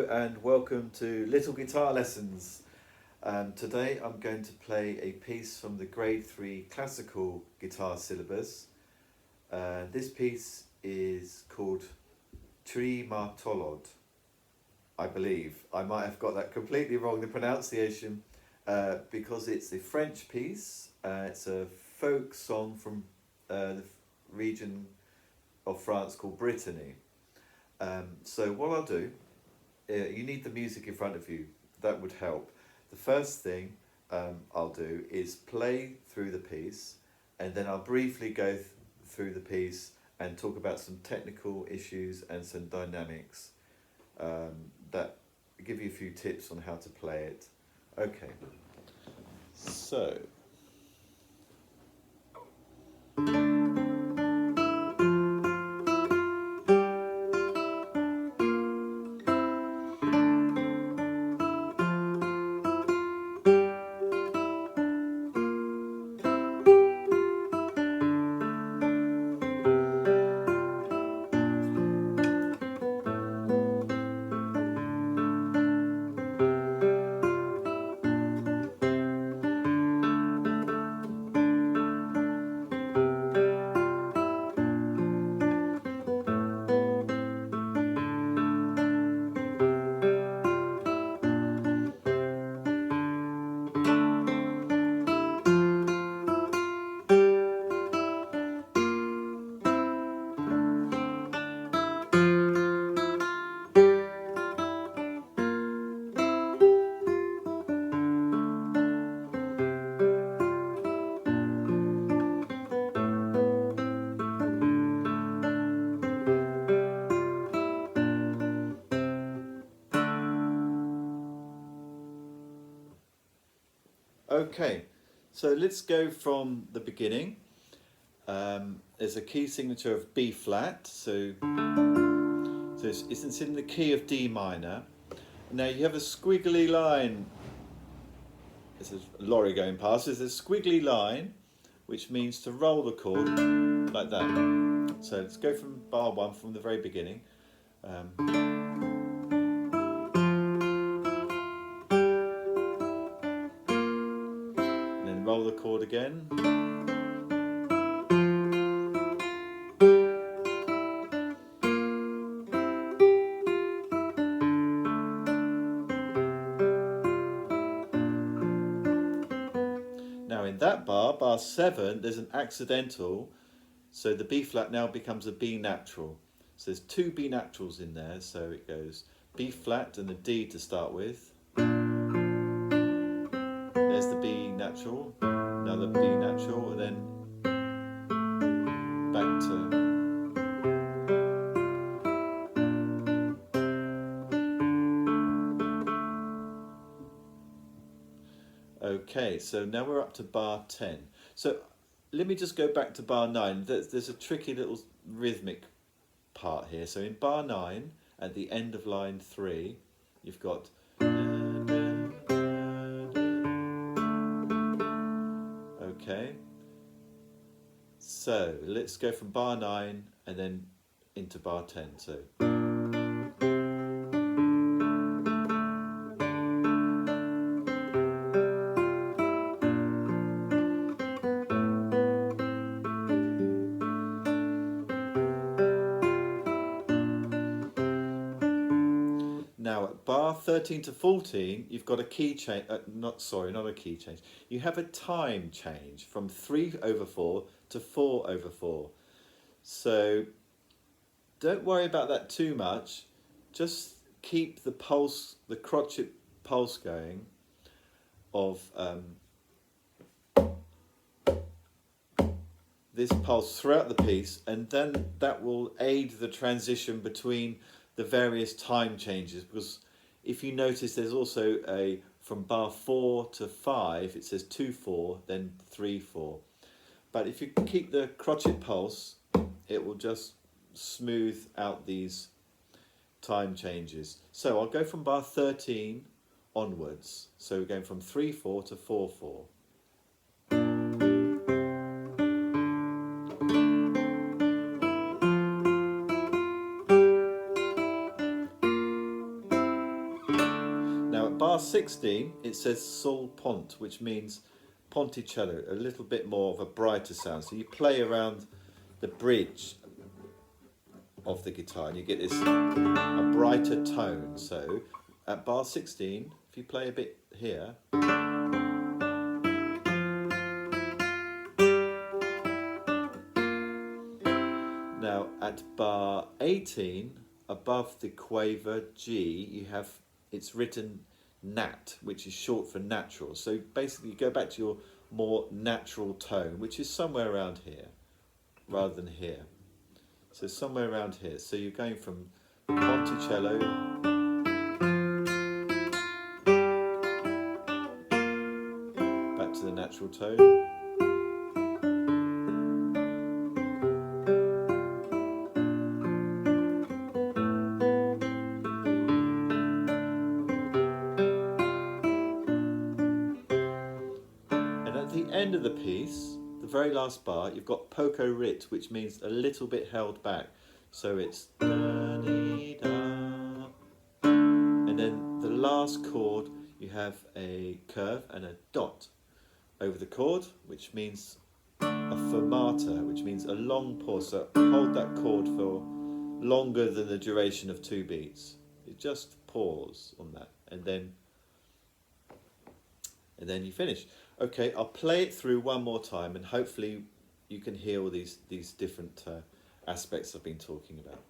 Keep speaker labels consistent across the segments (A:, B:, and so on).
A: and welcome to Little Guitar Lessons. Today I'm going to play a piece from the Grade 3 Classical Guitar Syllabus. This piece is called Martolod, I believe. I might have got that completely wrong, the pronunciation, because it's a French piece. It's a folk song from the region of France called Brittany. So what I'll do, you need the music in front of you, that would help. The first thing I'll do is play through the piece, and then I'll briefly go through the piece and talk about some technical issues and some dynamics that give you a few tips on how to play it. Okay, so okay, so let's go from the beginning. There's a key signature of B flat, so it's in the key of D minor. Now you have a squiggly line. There's a lorry going past. There's a squiggly line, which means to roll the chord like that. So let's go from bar 1 from the very beginning. And then roll the chord again. Now in that bar 7, there's an accidental, so the B flat now becomes a B natural. So there's 2 B naturals in there, so it goes B flat and the D to start with. There's the B natural, another B natural, and then back to... Okay, so now we're up to bar 10. So let me just go back to bar 9. There's a tricky little rhythmic part here. So in bar 9, at the end of line 3, you've got... Okay, so let's go from bar 9 and then into bar 10. So... Now at bar 13 to 14, you've got a key change, not a key change. You have a time change from 3/4 to 4/4. So don't worry about that too much. Just keep the pulse, the crotchet pulse going of this pulse throughout the piece, and then that will aid the transition between the various time changes, because if you notice there's also a from bar 4 to 5 it says 2/4 then 3/4, but if you keep the crotchet pulse it will just smooth out these time changes. So I'll go from bar 13 onwards, so we're going from 3/4 to 4/4. bar 16, it says sol pont, which means ponticello, a little bit more of a brighter sound. So you play around the bridge of the guitar and you get this a brighter tone. So at bar 16, if you play a bit here, now at bar 18, above the quaver G, you have, it's written nat, which is short for natural. So basically you go back to your more natural tone, which is somewhere around here, rather than here. So somewhere around here. So you're going from ponticello back to the natural tone. And at the end of the piece, the very last bar, you've got poco rit, which means a little bit held back. So it's da-dee-da. And then the last chord, you have a curve and a dot over the chord, which means a fermata, which means a long pause. So hold that chord for longer than the duration of 2 beats. You just pause on that, and then you finish. Okay, I'll play it through one more time, and hopefully you can hear all these different aspects I've been talking about.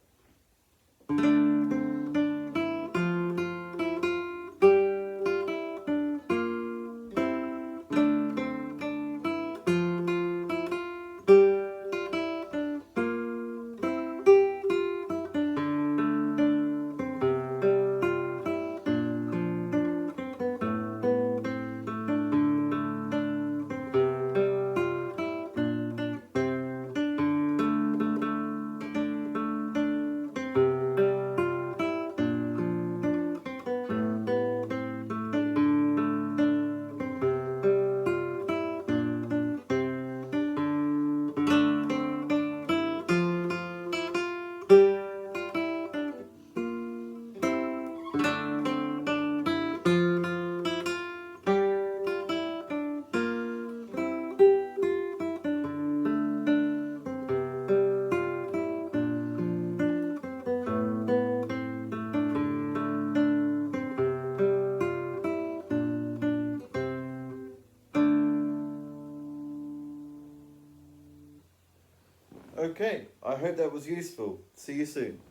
A: Okay, I hope that was useful. See you soon.